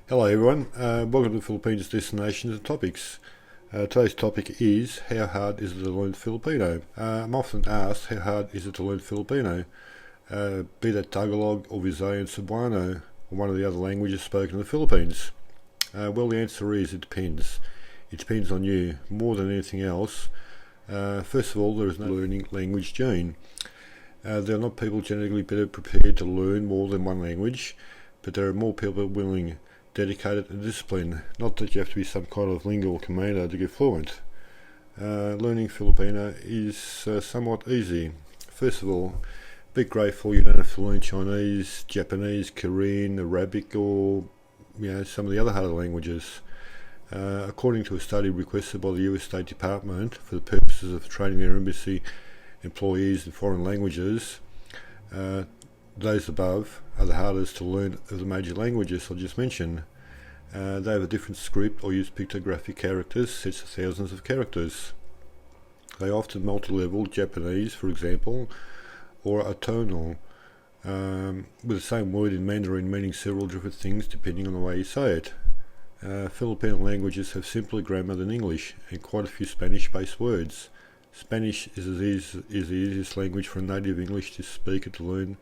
Hello everyone, welcome to Philippines Destinations and Topics. Today's topic is, how hard is it to learn Filipino? I'm often asked, how hard is it to learn Filipino? Be that Tagalog or Visayan, Cebuano, or one of the other languages spoken in the Philippines. Well, the answer is, it depends. It depends on you, more than anything else. First of all, there is no learning language gene. There are not people genetically better prepared to learn more than one language, but there are more people willing, dedicated and disciplined. Not that you have to be some kind of lingual commando to get fluent. Learning Filipino is somewhat easy. First of all, be grateful you don't have to learn Chinese, Japanese, Korean, Arabic, or some of the other harder languages. According to a study requested by the US State Department for the purposes of training their embassy employees in foreign languages, those above are the hardest to learn of the major languages I just mentioned. They have a different script or use pictographic characters, sets of thousands of characters. They are often multi-level, Japanese for example, or atonal, with the same word in Mandarin meaning several different things depending on the way you say it. Filipino languages have simpler grammar than English and quite a few Spanish-based words. Spanish is the easiest language for a native English speaker to learn,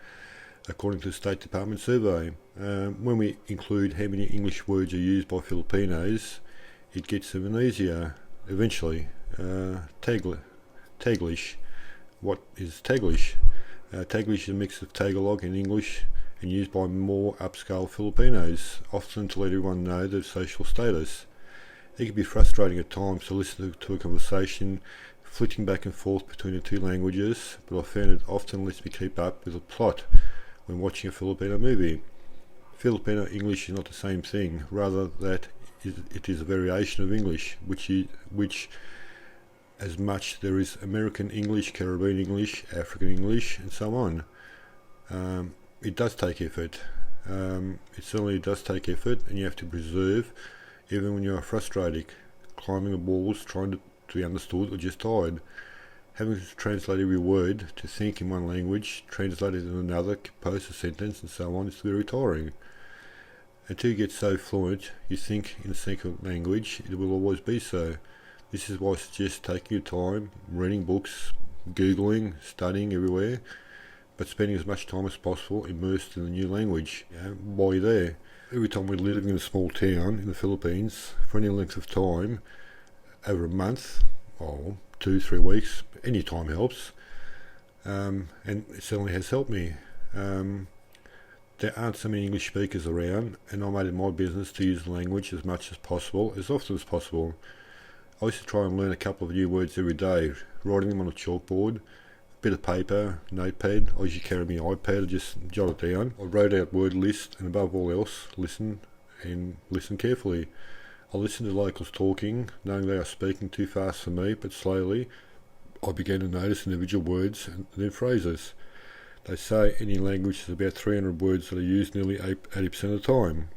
according to the State Department survey. When we include how many English words are used by Filipinos, it gets even easier, eventually. Taglish. What is Taglish? Taglish is a mix of Tagalog and English and used by more upscale Filipinos, often to let everyone know their social status. It can be frustrating at times to listen to a conversation flicking back and forth between the two languages, but I found it often lets me keep up with the plot when watching a Filipino movie. Filipino English is not the same thing, rather that it is a variation of English, which as much there is American English, Caribbean English, African English, and so on. It does take effort. It certainly does take effort, and you have to preserve, even when you are frustrated, climbing the walls, trying to be understood, or just tired. Having to translate every word to think in one language, translate it in another, compose a sentence, and so on is very tiring. Until you get so fluent, you think in a second language, it will always be so. This is why I suggest taking your time, reading books, Googling, studying everywhere, but spending as much time as possible immersed in the new language while you're there. Every time we're living in a small town in the Philippines, for any length of time, over a month, or 2-3 weeks, any time helps, and it certainly has helped me. There aren't so many English speakers around, and I made it my business to use the language as much as possible, as often as possible. I used to try and learn a couple of new words every day, writing them on a chalkboard, a bit of paper, notepad. I usually carry my iPad, I just jot it down. I wrote out word lists, and above all else, listen carefully. I listened to locals talking, knowing they are speaking too fast for me, but slowly I began to notice individual words and then phrases. They say any language is about 300 words that are used nearly 80% of the time.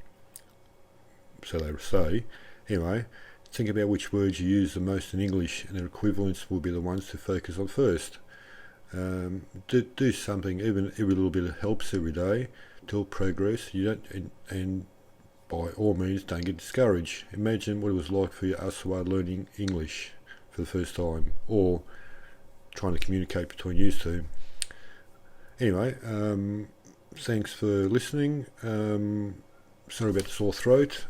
So they say. Anyway, think about which words you use the most in English, and their equivalents will be the ones to focus on first. Do something, even every little bit helps every day to help progress. And by all means, don't get discouraged. Imagine what it was like for us who are learning English for the first time, or trying to communicate between you two. Anyway, thanks for listening. Sorry about the sore throat.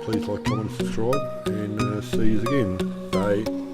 Please like, comment, subscribe, and see you again. Bye.